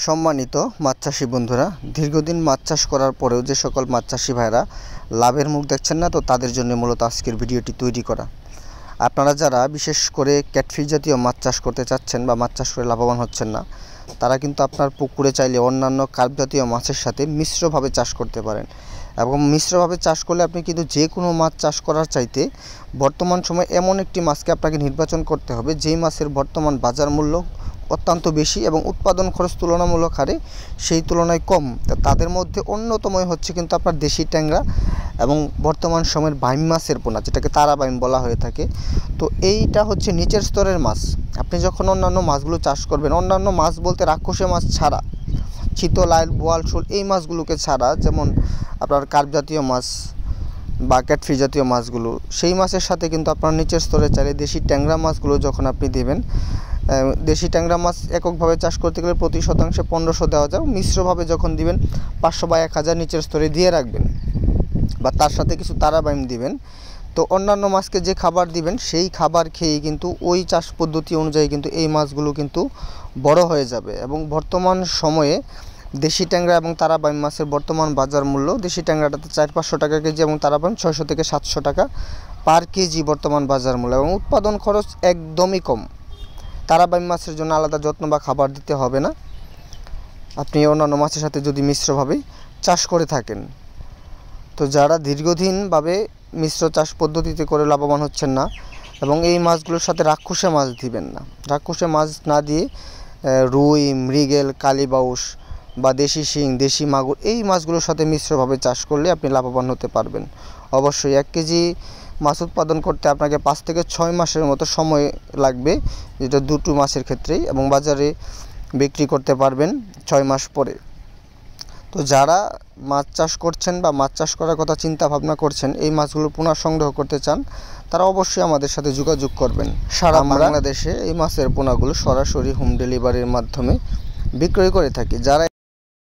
সম্মানিত মাছ চাষি বন্ধুরা, দীর্ঘদিন মাছ চাষ করার পরেও যে সকল মাছ চাষি ভাইরা লাভের মুখ দেখছেন না, তো তাদের জন্য মূলত আজকের ভিডিওটি তৈরি করা। আপনারা যারা বিশেষ করে ক্যাটফিশ জাতীয় মাছ চাষ করতে চাচ্ছেন বা মাছ চাষ করে লাভবান হচ্ছেন না, তারা কিন্তু আপনার পুকুরে চাইলে অন্যান্য কার্প জাতীয় মাছের সাথে মিশ্রভাবে চাষ করতে পারেন। এবং মিশ্রভাবে চাষ করলে আপনি কিন্তু যে কোনো মাছ চাষ করার চাইতে বর্তমান সময়ে এমন একটি মাছকে আপনাকে নির্বাচন করতে হবে যেই মাছের বর্তমান বাজার মূল্য অত্যন্ত বেশি এবং উৎপাদন খরচ তুলনামূলক হারে সেই তুলনায় কম। তাদের মধ্যে অন্যতম হচ্ছে কিন্তু আপনার দেশি ট্যাংরা এবং বর্তমান সময়ের বাইম মাছের পোনা, যেটাকে তারা বাইম বলা হয়ে থাকে। তো এইটা হচ্ছে নিচের স্তরের মাছ। আপনি যখন অন্যান্য মাছগুলো চাষ করবেন, অন্যান্য মাছ বলতে রাক্ষসে মাছ ছাড়া, চিতল, আইল, বোয়াল, শোল এই মাছগুলোকে ছাড়া, যেমন আপনার কার্প জাতীয় মাছ বা ক্যাটফিশ জাতীয় মাছগুলো, সেই মাছের সাথে কিন্তু আপনার নিচের স্তরে চাইলে দেশি ট্যাংরা মাছগুলো যখন আপনি দেবেন, দেশি ট্যাংরা মাছ এককভাবে চাষ করতে গেলে প্রতি শতাংশে 1500 দেওয়া যায়। মিশ্রভাবে যখন দিবেন 500 বা 1000 নিচের স্তরে দিয়ে রাখবেন, বা তার সাথে কিছু তারা বাইম দিবেন। তো অন্যান্য মাছকে যে খাবার দিবেন সেই খাবার খেয়েই কিন্তু ওই চাষ পদ্ধতি অনুযায়ী কিন্তু এই মাছগুলো কিন্তু বড় হয়ে যাবে। এবং বর্তমান সময়ে দেশি ট্যাংরা এবং তারা বাইম মাছের বর্তমান বাজার মূল্য, দেশি ট্যাংরাটাতে 400-500 টাকা কেজি এবং তারা বাইম 600 থেকে 700 টাকা পার কেজি বর্তমান বাজার মূল্য, এবং উৎপাদন খরচ একদমই কম। তারা বাইম মাছের জন্য আলাদা যত্ন বা খাবার দিতে হবে না, আপনি অন্যান্য মাছের সাথে যদি মিশ্রভাবে চাষ করে থাকেন। তো যারা দীর্ঘদিনভাবে মিশ্র চাষ পদ্ধতিতে করে লাভবান হচ্ছেন না, এবং এই মাছগুলোর সাথে রাক্ষসে মাছ দিবেন না, রাক্ষসে মাছ না দিয়ে রুই, মৃগেল, কালীবাউস বা দেশি শিং, দেশি মাগুর এই মাছগুলোর সাথে মিশ্রভাবে চাষ করলে আপনি লাভবান হতে পারবেন। অবশ্যই 1 কেজি মাছ উৎপাদন করতে আপনাকে 5 থেকে 6 মাসের মতো সময় লাগবে, যেটা দুটো মাছের ক্ষেত্রেই, এবং বাজারে বিক্রি করতে পারবেন 6 মাস পরে। তো যারা মাছ চাষ করছেন বা মাছ চাষ করার কথা চিন্তা ভাবনা করছেন, এই মাছগুলো পুনঃসংগ্রহ করতে চান, তারা অবশ্যই আমাদের সাথে যোগাযোগ করবেন। সারা বাংলাদেশে এই মাছের পোনাগুলো সরাসরি হোম ডেলিভারির মাধ্যমে বিক্রয় করে থাকি। যারা